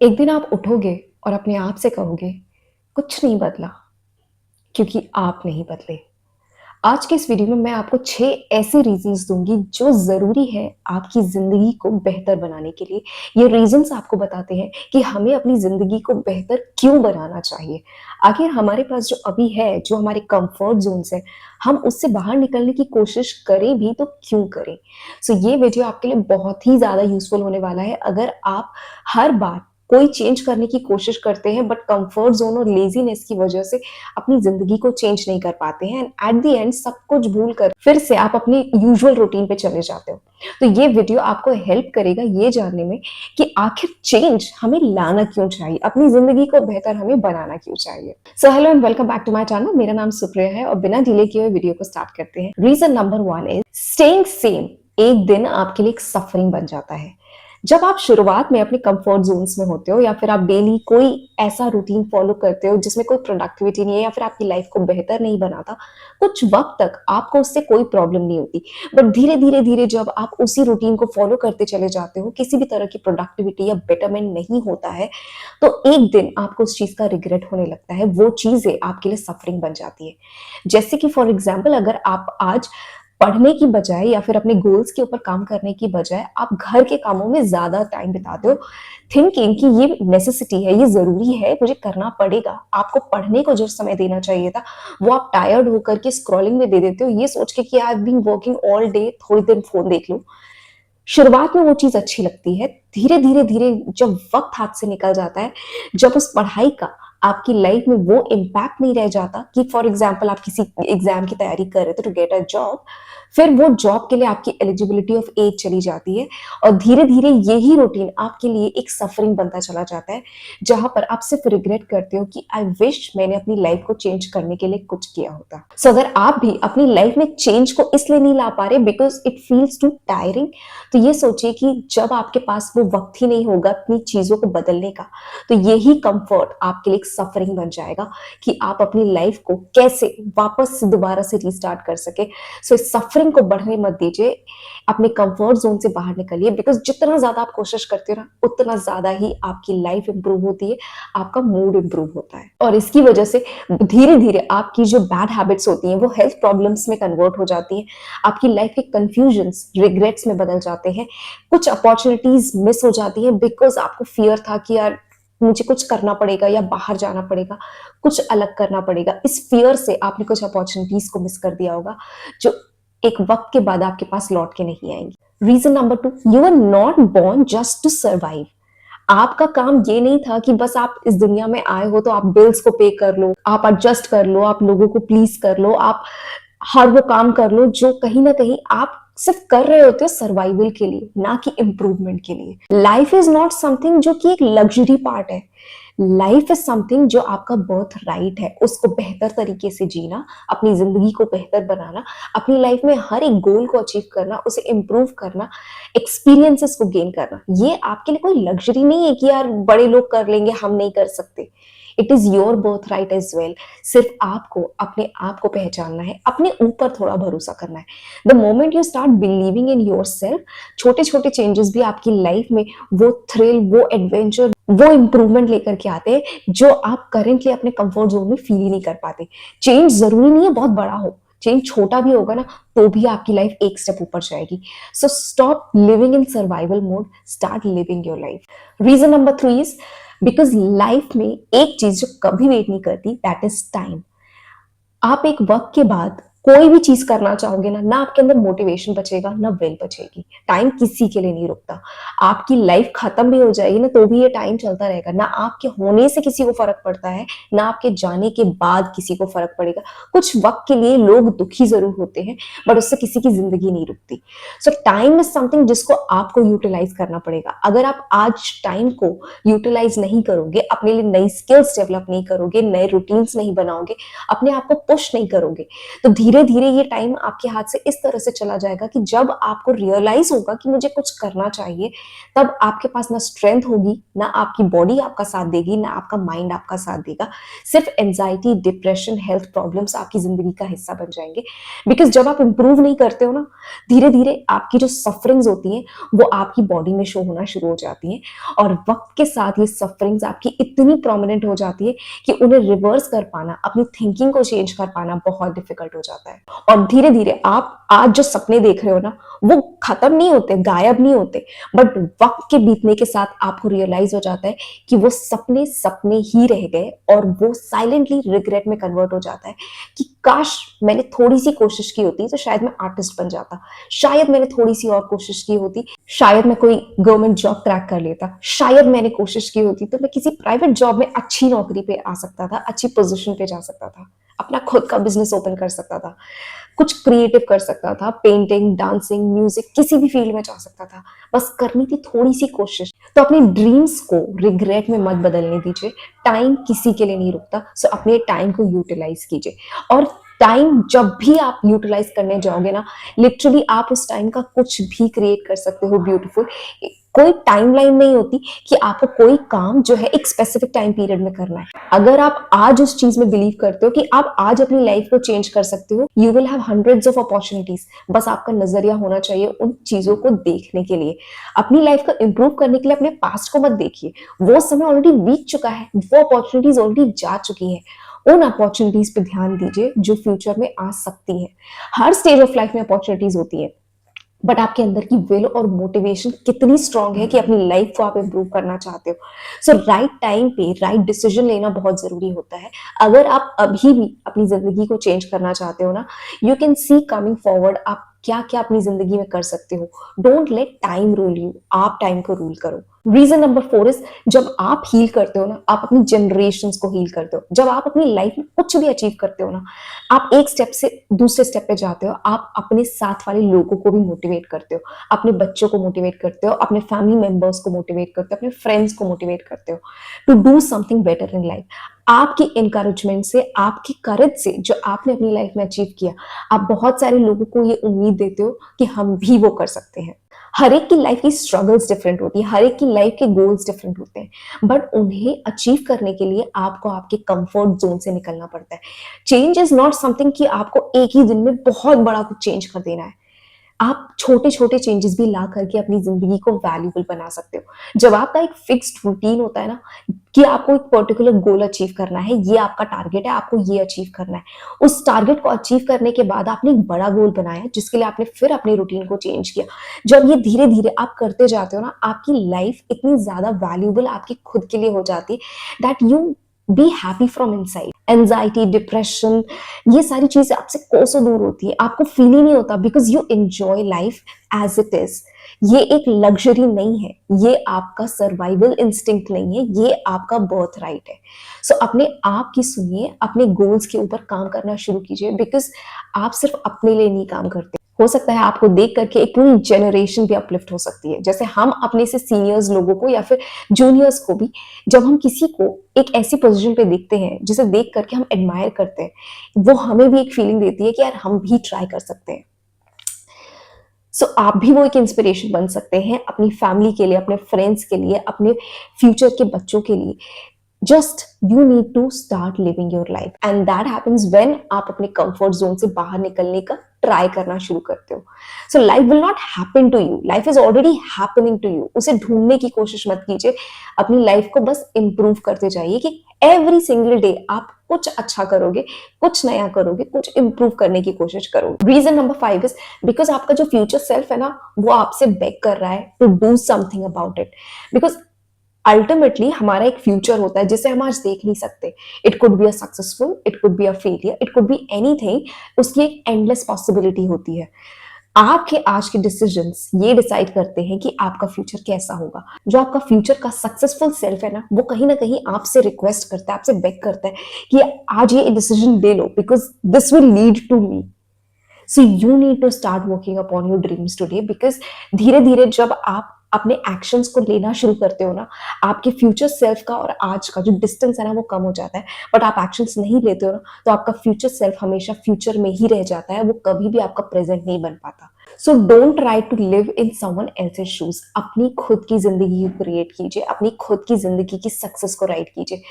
एक दिन आप उठोगे और अपने आप से कहोगे, कुछ नहीं बदला, क्योंकि आप नहीं बदले। आज के इस वीडियो में मैं आपको 6 ऐसे रीज़न्स दूँगी जो ज़रूरी है आपकी ज़िंदगी को बेहतर बनाने के लिए। ये रीज़न्स आपको बताते हैं कि हमें अपनी ज़िंदगी को बेहतर क्यों बनाना चाहिए। आखिर हमारे पास जो अभी है, जो हमारे कम्फर्ट ज़ोन्स हैं, हम उससे बाहर निकलने की कोशिश करें भी तो क्यों करें? सो ये वीडियो आपके लिए बहुत ही ज़्यादा यूज़फुल होने वाला है अगर आप हर बार कोई चेंज करने की कोशिश करते हैं बट कम्फर्ट ज़ोन और लेज़ीनेस की वजह से अपनी ज़िंदगी को चेंज नहीं कर पाते हैं एंड एट द एंड सब कुछ भूल कर फिर से आप अपनी यूजुअल रूटीन पे चले जाते हो। तो ये वीडियो आपको हेल्प करेगा ये जानने में कि आखिर चेंज हमें लाना क्यों चाहिए, अपनी ज़िंदगी को बेहतर हमें बनाना क्यों चाहिए। So hello and welcome back to my channel. मेरा नाम सुप्रिया है और बिना डिले किए हुए वीडियो को स्टार्ट करते हैं। Reason number 1 is staying same एक दिन आपके लिए एक सफरिंग बन जाता है। जब आप शुरुआत में अपने कंफर्ट ज़ोन्स में होते हो या फिर आप डेली कोई ऐसा रूटीन फॉलो करते हो जिसमें कोई प्रोडक्टिविटी नहीं है या फिर आपकी लाइफ को बेहतर नहीं बनाता, कुछ वक़्त तक आपको उससे कोई प्रॉब्लम नहीं होती। बट धीरे-धीरे जब आप उसी रूटीन को फॉलो करते चले जाते हो, किसी भी तरह की प्रोडक्टिविटी या बेटरमेंट नहीं होता है, तो एक दिन आपको उस चीज़ का रिग्रेट होने लगता है। वो चीज़ें आपके लिए सफरिंग बन जाती है। जैसे कि फॉर एग्ज़ाम्पल अगर आप आज पढ़ने की बजाय या फिर अपने गोल्स के ऊपर काम करने की बजाय आप घर के कामों में ज़्यादा टाइम बिताते हो, थिंकिंग कि ये नेसेसिटी है, ये ज़रूरी है, मुझे करना पड़ेगा। आपको पढ़ने को जो समय देना चाहिए था, वो आप टायर्ड होकर के स्क्रॉलिंग में दे देते हो, ये सोच के कि I have been working all day, थोड़ी देर फ़ोन देख लूँ। शुरुआत में वो चीज़ अच्छी लगती है, धीरे-धीरे जब वक़्त हाथ से निकल जाता है, जब उस पढ़ाई का आपकी लाइफ़ में वो इम्पैक्ट नहीं रह जाता कि फॉर एग्ज़ाम्पल आप किसी एग्ज़ाम की तैयारी कर रहे थे टू गेट अ जॉब, फिर वो जॉब के लिए आपकी एलिजिबिलिटी ऑफ एज चली जाती है और धीरे-धीरे यही रूटीन आपके लिए एक सफ़रिंग बनता चला जाता है, जहाँ पर आप सिर्फ़ रिग्रेट करते हो कि आई विश मैंने अपनी लाइफ़ को चेंज करने के लिए कुछ किया होता। सो अगर आप भी अपनी लाइफ़ में चेंज को इसलिए नहीं ला पा रहे because it feels too tiring, तो ये सोचिए कि जब आपके पास वो वक़्त ही नहीं होगा अपनी चीज़ों को बदलने का, तो यही कम्फ़र्ट आपके लिए एक सफ़रिंग बन जाएगा कि आप अपनी लाइफ़ को कैसे वापस से दोबारा से रीस्टार्ट कर सकें। सो इस सफ़रिंग को बढ़ने मत दीजिए, अपने कम्फ़र्ट ज़ोन से बाहर निकलिए बिकॉज़ जितना ज़्यादा आप कोशिश करते हो ना, उतना ज़्यादा ही आपकी लाइफ़ इम्प्रूव होती है, आपका मूड इम्प्रूव होता है और इसकी वजह से धीरे-धीरे आपकी जो बैड हैबिट्स होती हैं, वो हेल्थ प्रॉब्लम्स में कन्वर्ट हो जाती हैं। आपकी लाइफ़ के कन्फ्यूजन्स रिग्रेट्स में बदल जाते हैं। कुछ अपॉर्च्युनिटीज़ मिस हो जाती हैं बिकॉज़ आपको फ़ियर था कि यार मुझे कुछ करना पड़ेगा या बाहर जाना पड़ेगा, कुछ अलग करना पड़ेगा। इस फ़ियर से आपने कुछ अपॉर्च्युनिटीज़ को मिस कर दिया होगा, जो एक वक़्त के बाद आपके पास लौट के नहीं आएँगी। Reason number 2, you are not born just to survive. आपका काम ये नहीं था कि बस आप इस दुनिया में आए हो तो आप बिल्स को पे कर लो, आप एडजस्ट कर लो, आप लोगों को प्लीज़ कर लो, आप हर वो काम कर लो जो कहीं न कहीं आप सिर्फ़ कर रहे होते हो सर्वाइवल के लिए, ना कि इम्प्रूवमेंट के लिए। लाइफ़ इज़ नॉट समथिंग जो कि एक लग्ज़री पार्ट है। लाइफ इज समथिंग जो आपका बर्थ राइट है, उसको बेहतर तरीके से जीना, अपनी जिंदगी को बेहतर बनाना, अपनी लाइफ में हर एक गोल को अचीव करना, उसे इम्प्रूव करना, एक्सपीरियंसेस को गेन करना, ये आपके लिए कोई लग्जरी नहीं है कि यार बड़े लोग कर लेंगे हम नहीं कर सकते। It is your birth right as well. सिर्फ आपको अपने आप को पहचानना है, अपने ऊपर थोड़ा भरोसा करना है। The moment you start believing in your self, छोटे छोटे चेंजेस भी आपकी लाइफ में वो थ्रिल, वो एडवेंचर, वो इम्प्रूवमेंट लेकर के आते हैं जो आप करेंटली अपने कंफर्ट जोन में फील ही नहीं कर पाते। चेंज जरूरी नहीं है बहुत बड़ा हो, चेंज छोटा भी होगा ना तो भी आपकी लाइफ एक स्टेप ऊपर जाएगी। So stop living in survival mode, start living your life. Reason number 3 is because life में एक चीज जो कभी वेट नहीं करती, दैट इज टाइम। आप एक वक्त के बाद कोई भी चीज करना चाहोगे ना आपके अंदर मोटिवेशन बचेगा, ना विल बचेगी। टाइम किसी के लिए नहीं रुकता। आपकी लाइफ खत्म भी हो जाएगी ना तो भी ये टाइम चलता रहेगा। ना आपके होने से किसी को फर्क पड़ता है, ना आपके जाने के बाद किसी को फर्क पड़ेगा। कुछ वक्त के लिए लोग दुखी जरूर होते हैं बट उससे किसी की जिंदगी नहीं रुकती। सो टाइम इज समथिंग जिसको आपको यूटिलाइज करना पड़ेगा। अगर आप आज टाइम को यूटिलाइज नहीं करोगे, अपने लिए नई स्किल्स डेवलप नहीं करोगे, नए रूटीन्स नहीं बनाओगे, अपने आप को पुश नहीं करोगे, तो धीरे धीरे धीरे ये टाइम आपके हाथ से इस तरह से चला जाएगा कि जब आपको रियलाइज होगा कि मुझे कुछ करना चाहिए, तब आपके पास ना स्ट्रेंथ होगी, ना आपकी बॉडी आपका साथ देगी, ना आपका माइंड आपका साथ देगा। सिर्फ एंजाइटी, डिप्रेशन, हेल्थ प्रॉब्लम्स आपकी जिंदगी का हिस्सा बन जाएंगे। बिकॉज जब आप इंप्रूव नहीं करते हो ना, धीरे धीरे आपकी जो सफरिंग्स होती हैं वो आपकी बॉडी में शो होना शुरू हो जाती हैं, और वक्त के साथ ये सफरिंग्स आपकी इतनी प्रोमिनेंट हो जाती है कि उन्हें रिवर्स कर पाना, अपनी थिंकिंग को चेंज कर पाना बहुत डिफिकल्ट हो जाता है। और धीरे धीरे आप आज जो सपने देख रहे हो ना, वो खत्म नहीं होते, गायब नहीं होते, बट वक्त के बीतने के साथ आपको रियलाइज हो जाता है कि वो सपने सपने ही रह गए, और वो साइलेंटली रिग्रेट में कन्वर्ट हो जाता है कि काश मैंने थोड़ी सी कोशिश की होती तो शायद मैं आर्टिस्ट बन जाता, शायद मैंने थोड़ी सी और कोशिश की होती, शायद मैं कोई गवर्नमेंट जॉब क्रैक कर लेता, शायद मैंने कोशिश की होती तो मैं किसी प्राइवेट जॉब में अच्छी नौकरी पे आ सकता था, अच्छी पोजीशन पे जा सकता था, अपना खुद का बिजनेस ओपन कर सकता था, कुछ क्रिएटिव कर सकता था, पेंटिंग, डांसिंग, म्यूजिक, किसी भी फील्ड में जा सकता था। बस करनी थी थोड़ी सी कोशिश। तो अपने ड्रीम्स को रिग्रेट में मत बदलने दीजिए। टाइम किसी के लिए नहीं रुकता, सो अपने टाइम को यूटिलाइज कीजिए। और टाइम जब भी आप यूटिलाइज करने जाओगे ना, लिटरली आप उस टाइम का कुछ भी क्रिएट कर सकते हो ब्यूटीफुल। कोई टाइमलाइन नहीं होती कि आपको कोई काम जो है एक स्पेसिफिक टाइम पीरियड में करना है। अगर आप आज उस चीज में बिलीव करते हो कि आप आज अपनी लाइफ को चेंज कर सकते हो, you will have hundreds of opportunities. बस आपका नजरिया होना चाहिए उन चीजों को देखने के लिए। अपनी लाइफ को इंप्रूव करने के लिए अपने पास्ट को मत देखिए, वो समय ऑलरेडी बीत चुका है, वो अपॉर्चुनिटीज ऑलरेडी जा चुकी है। उन अपॉर्चुनिटीज पे ध्यान दीजिए जो फ्यूचर में आ सकती है। हर स्टेज ऑफ लाइफ में अपॉर्चुनिटीज होती है, बट आपके अंदर की विल और मोटिवेशन कितनी स्ट्रांग है कि अपनी लाइफ को आप इंप्रूव करना चाहते हो। सो राइट टाइम पे राइट डिसीजन लेना बहुत जरूरी होता है। अगर आप अभी भी अपनी जिंदगी को चेंज करना चाहते हो ना, you can see coming forward आप क्या क्या अपनी जिंदगी में कर सकते हो। Don't let time rule you, आप टाइम को रूल करो। रीजन नंबर 4 इज, जब आप हील करते हो ना, आप अपनी जनरेशंस को हील करते हो। जब आप अपनी लाइफ में कुछ भी अचीव करते हो ना, आप एक स्टेप से दूसरे स्टेप पे जाते हो, आप अपने साथ वाले लोगों को भी मोटिवेट करते हो, अपने बच्चों को मोटिवेट करते हो, अपने फैमिली मेंबर्स को मोटिवेट करते हो, अपने फ्रेंड्स को मोटिवेट करते हो to do something better in life. आपकी इंकरेजमेंट से, आपकी करेज से, जो आपने अपनी लाइफ में अचीव किया, आप बहुत सारे लोगों को ये उम्मीद देते हो कि हम भी वो कर सकते हैं। हर एक की लाइफ की स्ट्रगल्स डिफरेंट होती है, हर एक की लाइफ के गोल्स डिफरेंट होते हैं, बट उन्हें अचीव करने के लिए आपको आपके कंफर्ट जोन से निकलना पड़ता है। चेंज इज नॉट समथिंग कि आपको एक ही दिन में बहुत बड़ा कुछ चेंज कर देना है। आप छोटे छोटे चेंजेस भी ला करके अपनी जिंदगी को वैल्यूबल बना सकते हो। जब आपका एक फिक्स्ड रूटीन होता है ना, कि आपको एक पर्टिकुलर गोल अचीव करना है, ये आपका टारगेट है, आपको ये अचीव करना है, उस टारगेट को अचीव करने के बाद आपने एक बड़ा गोल बनाया जिसके लिए आपने फिर अपनी रूटीन को चेंज किया। जब ये धीरे धीरे आप करते जाते हो ना, आपकी लाइफ इतनी ज्यादा वैल्यूबल आपकी खुद के लिए हो जाती है that you be happy from inside. Anxiety, depression, ये सारी चीजें आपसे कोसों दूर होती है, आपको फील ही नहीं होता, because you enjoy life as it is. ये एक लग्जरी नहीं है, ये आपका सर्वाइवल इंस्टिंक्ट नहीं है, ये आपका बर्थ राइट है। सो अपने आप की सुनिए, अपने गोल्स के ऊपर काम करना शुरू कीजिए, बिकॉज आप सिर्फ अपने लिए नहीं काम करते। हो सकता है आपको देख करके एक पूरी जनरेशन भी अपलिफ्ट हो सकती है। जैसे हम अपने से सीनियर्स लोगों को या फिर जूनियर्स को भी, जब हम किसी को एक ऐसी पोजीशन पे देखते हैं जिसे देख करके हम एडमायर करते हैं, वो हमें भी एक फीलिंग देती है कि यार हम भी ट्राई कर सकते हैं। सो आप भी वो एक इंस्पिरेशन बन सकते हैं अपनी फैमिली के लिए, अपने फ्रेंड्स के लिए, अपने फ्यूचर के बच्चों के लिए। Just you need to start living your life, and that happens when आप अपने कंफर्ट जोन से बाहर निकलने का ट्राई करना शुरू करते हो। So life will not happen to you, life is already happening to you. उसे ढूंढने की कोशिश मत कीजिए, अपनी लाइफ को बस इंप्रूव करते जाइए कि एवरी सिंगल डे आप कुछ अच्छा करोगे, कुछ नया करोगे, कुछ इंप्रूव करने की कोशिश करोगे। रीजन नंबर 5 इज, बिकॉज आपका जो फ्यूचर सेल्फ है ना, वो आपसे बेग कर रहा है to do something about it. Because ultimately हमारा एक फ्यूचर होता है जिसे हम आज देख नहीं सकते। It could be a successful, it could be a failure, it could be anything. उसकी एक एंडलेस पॉसिबिलिटी होती है। आपके आज के डिसीजंस ये डिसाइड करते हैं कि आपका फ्यूचर कैसा होगा। जो आपका फ्यूचर का सक्सेसफुल सेल्फ है ना कहीं आपसे रिक्वेस्ट करता है, आपसे बेग करता है कि आज ये डिसीजन ले लो, because this will lead to me. So you need to start working upon your dreams today, because धीरे धीरे जब आप अपने एक्शंस को लेना शुरू करते हो ना, आपके फ्यूचर सेल्फ का और आज का जो डिस्टेंस है ना वो कम हो जाता है। बट आप एक्शंस नहीं लेते हो ना, तो आपका फ्यूचर सेल्फ हमेशा फ्यूचर में ही रह जाता है, वो कभी भी आपका प्रेजेंट नहीं बन पाता। So don't try to live in someone else's shoes. अपनी खुद की जिंदगी क्रिएट कीजिए, अपनी खुद की जिंदगी की सक्सेस को राइट कीजिए।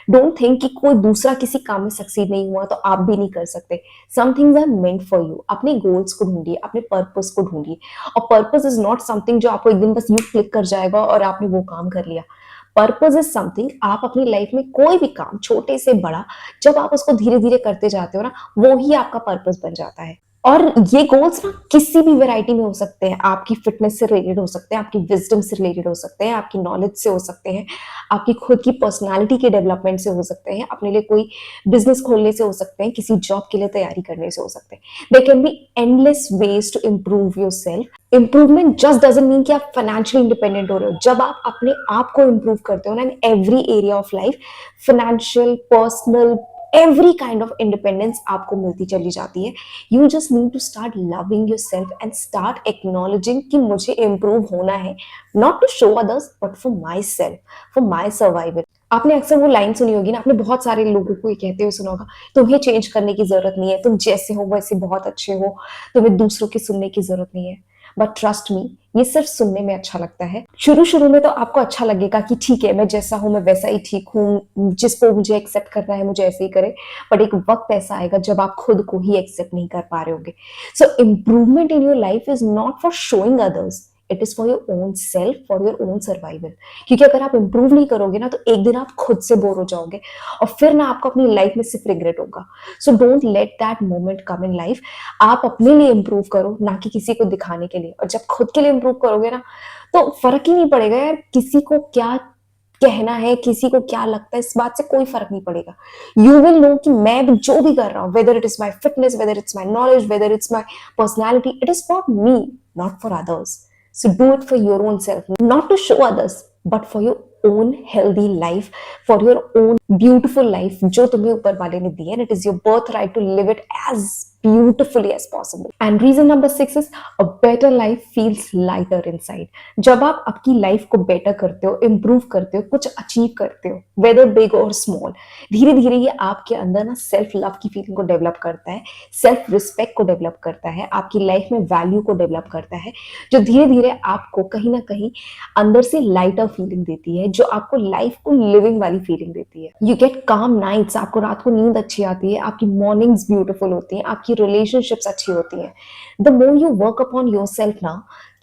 डोंट थिंक कि कोई दूसरा किसी काम में सक्सीड नहीं हुआ तो आप भी नहीं कर सकते। Some things are meant for you. अपने गोल्स को ढूंढिए, अपने पर्पस को ढूंढिए। और पर्पस इज नॉट समथिंग जो आपको एक दिन बस यू क्लिक कर जाएगा और आपने वो काम कर लिया। पर्पस इज समथिंग, आप अपनी लाइफ में कोई भी काम छोटे से बड़ा, जब आप उसको धीरे धीरे करते जाते हो ना, वो ही आपका पर्पस बन जाता है। और ये गोल्स ना किसी भी वैरायटी में हो सकते हैं। आपकी फिटनेस से रिलेटेड हो सकते हैं, आपकी विजडम से रिलेटेड हो सकते हैं, आपकी नॉलेज से हो सकते हैं, आपकी खुद की पर्सनालिटी के डेवलपमेंट से हो सकते हैं, अपने लिए कोई बिजनेस खोलने से हो सकते हैं, किसी जॉब के लिए तैयारी करने से हो सकते हैं। There can be endless ways to improve yourself. Improvement just doesn't mean कि आप फाइनेंशियली इंडिपेंडेंट हो रहे हो। जब आप अपने आप को इम्प्रूव करते हो ना, in every area of life, financial, personal, every kind of independence आपको मिलती चली जाती है। You just need to start loving yourself and start acknowledging कि मुझे इम्प्रूव होना है, not to show others but for myself, for myself. आपने अक्सर वो लाइन सुनी होगी ना, आपने बहुत सारे लोगों को ये कहते हुए सुना होगा, तुम्हें चेंज करने की जरूरत नहीं है, तुम जैसे हो वैसे बहुत अच्छे हो, तुम्हें दूसरों की सुनने की जरूरत नहीं है। बट ट्रस्ट मी, ये सिर्फ सुनने में अच्छा लगता है। शुरू शुरू में तो आपको अच्छा लगेगा कि ठीक है, मैं जैसा हूं मैं वैसा ही ठीक हूं, जिसको मुझे एक्सेप्ट करना है मुझे ऐसे ही करे। बट एक वक्त ऐसा आएगा जब आप खुद को ही एक्सेप्ट नहीं कर पा रहे होगे। So improvement in your life is not for showing others, it is for your own self, for your own survival. क्योंकि अगर आप इंप्रूव नहीं करोगे ना, तो एक दिन आप खुद से बोर हो जाओगे और फिर ना आपको अपनी लाइफ में सिर्फ रिग्रेट होगा। So don't let that moment come in life. आप अपने लिए इंप्रूव करो, ना कि किसी को दिखाने के लिए। और जब खुद के लिए इंप्रूव करोगे ना, तो फर्क ही नहीं पड़ेगा यार किसी को क्या कहना है, किसी को क्या लगता है, इस बात से कोई फर्क नहीं पड़ेगा। यू विल नो कि मैं भी जो भी कर रहा हूं, whether it is my fitness, whether it's my knowledge, whether it's my personality, it is for me, not for others. So do it for your own self, not to show others, but for your own healthy life, for your own beautiful life जो तुम्हें ऊपर वाले ने दी है। And it is your birthright to live it as beautifully as possible. And reason number 6 is a better life feels lighter inside. जब आप आपकी life को बेटर करते हो, इम्प्रूव करते हो, कुछ अचीव करते हो, वेदर बिग और स्मॉल, धीरे धीरे ये आपके अंदर ना सेल्फ लव की फीलिंग को डेवलप करता है, सेल्फ रिस्पेक्ट को डेवलप करता है, आपकी लाइफ में वैल्यू को डेवलप करता है, जो धीरे धीरे आपको कहीं ना कहीं अंदर से लाइटर फीलिंग देती है, जो आपको लाइफ को लिविंग वाली फीलिंग देती है। यू गेट काम नाइट्स, आपको रात को नींद अच्छी आती है, आपकी मॉर्निंग्स ब्यूटीफुल होती हैं, आपकी रिलेशनशिप्स अच्छी होती हैं। The more you work upon your self ना,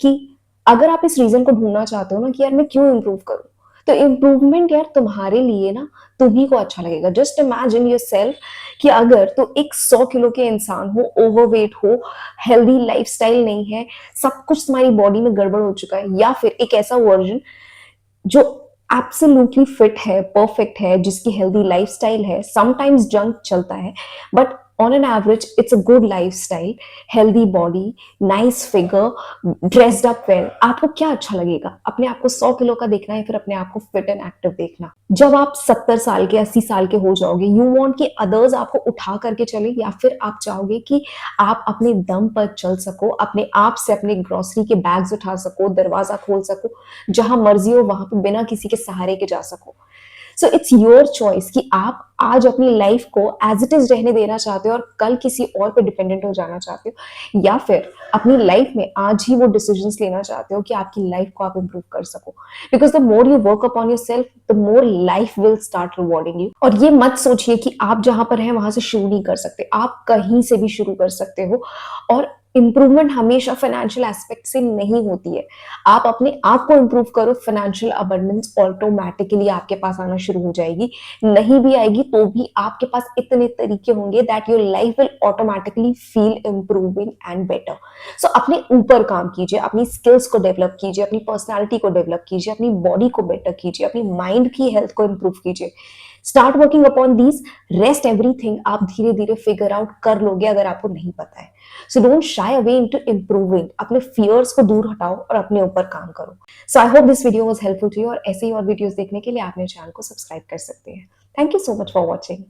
कि अगर आप इस रीजन को ढूंढना चाहते हो ना कि यार मैं क्यों इंप्रूव करूं, तो इम्प्रूवमेंट यार तुम्हारे लिए ना तुम्ही को अच्छा लगेगा। जस्ट इमेजिन योर सेल्फ कि अगर तो एक 100 किलो के इंसान हो, ओवरवेट हो, हेल्दी लाइफस्टाइल नहीं है, सब कुछ तुम्हारी बॉडी में गड़बड़ हो चुका है, या फिर एक ऐसा वर्जन जो एब्सोल्युटली फिट है, परफेक्ट है, जिसकी हेल्दी लाइफस्टाइल है, समटाइम्स जंक चलता है, but on an average it's a good lifestyle, healthy body, nice figure, dressed up well. आपको क्या अच्छा लगेगा, अपने आप को 100 किलो का देखना है, फिर अपने आप को फिट एंड एक्टिव देखना? जब आप 70 साल के, 80 साल के हो जाओगे, यू वांट कि अदर्स आपको उठा करके चले, या फिर आप चाहोगे कि आप अपने दम पर चल सको, अपने आप से अपने ग्रोसरी के बैग्स उठा सको, दरवाजा खोल सको, जहां मर्जी हो वहां पे बिना किसी के सहारे के जा सको? सो इट्स योर चॉइस कि आप आज अपनी लाइफ को एज इट इज रहने देना चाहते हो और कल किसी और पे डिपेंडेंट हो जाना चाहते हो, या फिर अपनी लाइफ में आज ही वो डिसीजंस लेना चाहते हो कि आपकी लाइफ को आप इंप्रूव कर सको। Because the more you work upon your self, the more life will start rewarding you. और ये मत सोचिए कि आप जहां पर हैं वहां से शुरू नहीं कर सकते, आप कहीं से भी शुरू कर सकते हो। और इंप्रूवमेंट हमेशा फाइनेंशियल एस्पेक्ट से नहीं होती है। आप अपने आप को इंप्रूव करो, फाइनेंशियल अबंडेंस ऑटोमेटिकली आपके पास आना शुरू हो जाएगी। नहीं भी आएगी तो भी आपके पास इतने तरीके होंगे that your life will automatically feel improving and better. So अपने ऊपर काम कीजिए, अपनी स्किल्स को डेवलप कीजिए, अपनी पर्सनालिटी को डेवलप कीजिए, अपनी बॉडी को बेटर कीजिए, अपनी माइंड की हेल्थ को इंप्रूव कीजिए। Start working upon these, rest everything आप धीरे धीरे फिगर आउट कर लोगे अगर आपको नहीं पता है। So don't shy away into improving, अपने फियर्स को दूर हटाओ और अपने ऊपर काम करो। So I hope this video was helpful to you, और ऐसे ही और वीडियोस देखने के लिए आप मेरे चैनल को सब्सक्राइब कर सकते हैं। Thank you so much for watching.